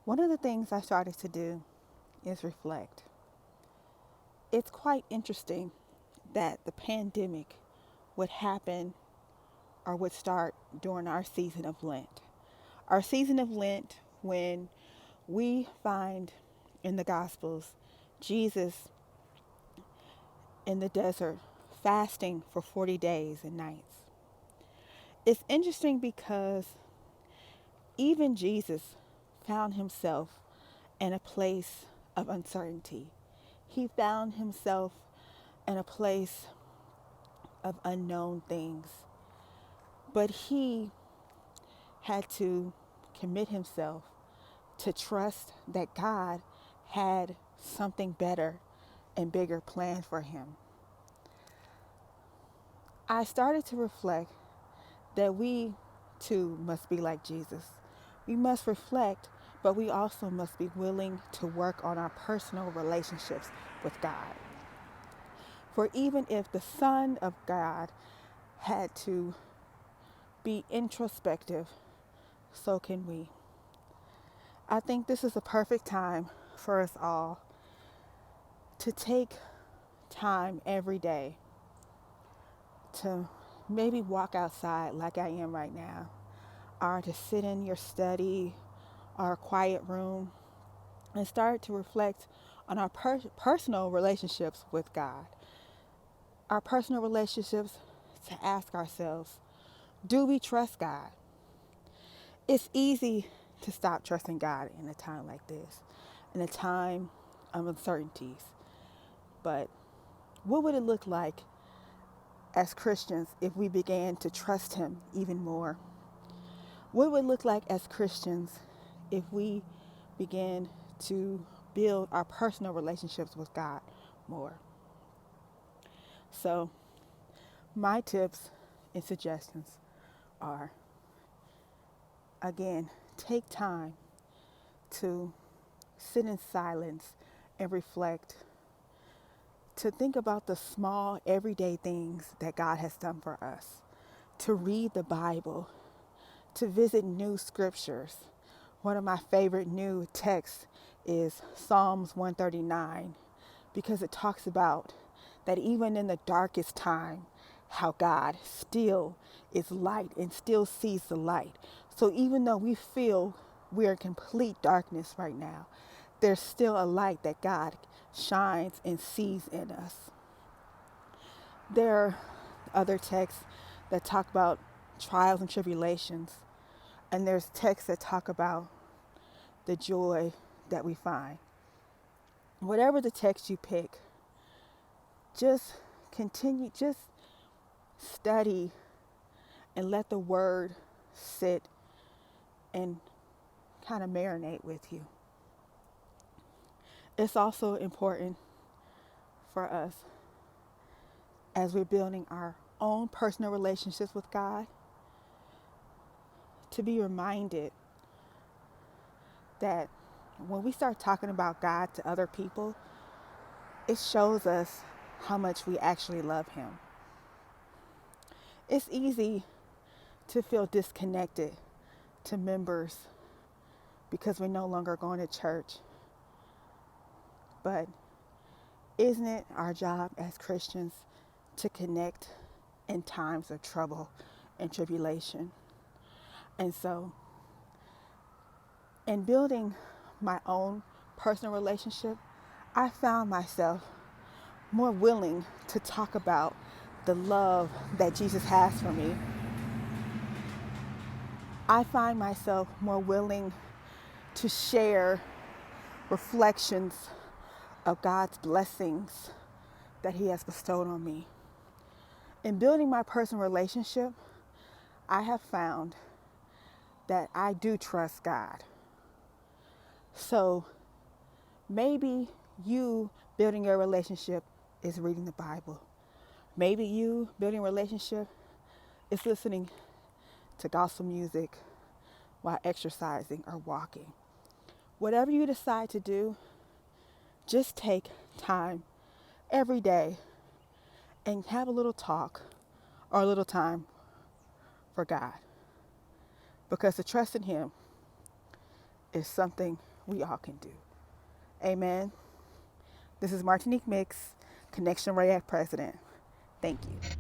One of the things I started to do is reflect. It's quite interesting that the pandemic would happen or would start during our season of Lent. Our season of Lent, when we find in the Gospels Jesus in the desert fasting for 40 days and nights. It's interesting because even Jesus found himself in a place of uncertainty. He found himself in a place of unknown things. But he had to commit himself to trust that God had something better and bigger planned for him. I started to reflect that we too must be like Jesus. We must reflect, but we also must be willing to work on our personal relationships with God. For even if the Son of God had to be introspective, so can we. I think this is a perfect time for us all to take time every day to maybe walk outside like I am right now, or to sit in your study or a quiet room and start to reflect on our personal relationships with God. Our personal relationships, to ask ourselves, do we trust God? It's easy to stop trusting God in a time like this, in a time of uncertainties. But what would it look like as Christians if we began to trust Him even more? What would it look like as Christians if we began to build our personal relationships with God more? So, my tips and suggestions are, again, take time to sit in silence and reflect, to think about the small everyday things that God has done for us, to read the Bible, to visit new scriptures. One of my favorite new texts is Psalms 139 because it talks about that even in the darkest time, how God still is light and still sees the light. So even though we feel we're in complete darkness right now, there's still a light that God shines and sees in us. There are other texts that talk about trials and tribulations, and there's texts that talk about the joy that we find. Whatever the text you pick, just continue, just study and let the word sit and kind of marinate with you. It's also important for us as we're building our own personal relationships with God to be reminded that when we start talking about God to other people, it shows us how much we actually love Him. It's easy to feel disconnected to members because we're no longer going to church. But isn't it our job as Christians to connect in times of trouble and tribulation? And so, in building my own personal relationship, I found myself more willing to talk about the love that Jesus has for me. I find myself more willing to share reflections of God's blessings that He has bestowed on me. In building my personal relationship, I have found that I do trust God. So maybe you building your relationship is reading the Bible. Maybe you building a relationship is listening to gospel music while exercising or walking. Whatever you decide to do, just take time every day and have a little talk or a little time for God. Because to trust in Him is something we all can do. Amen. This is Martinique Mix, Connection RAYAC President. Thank you.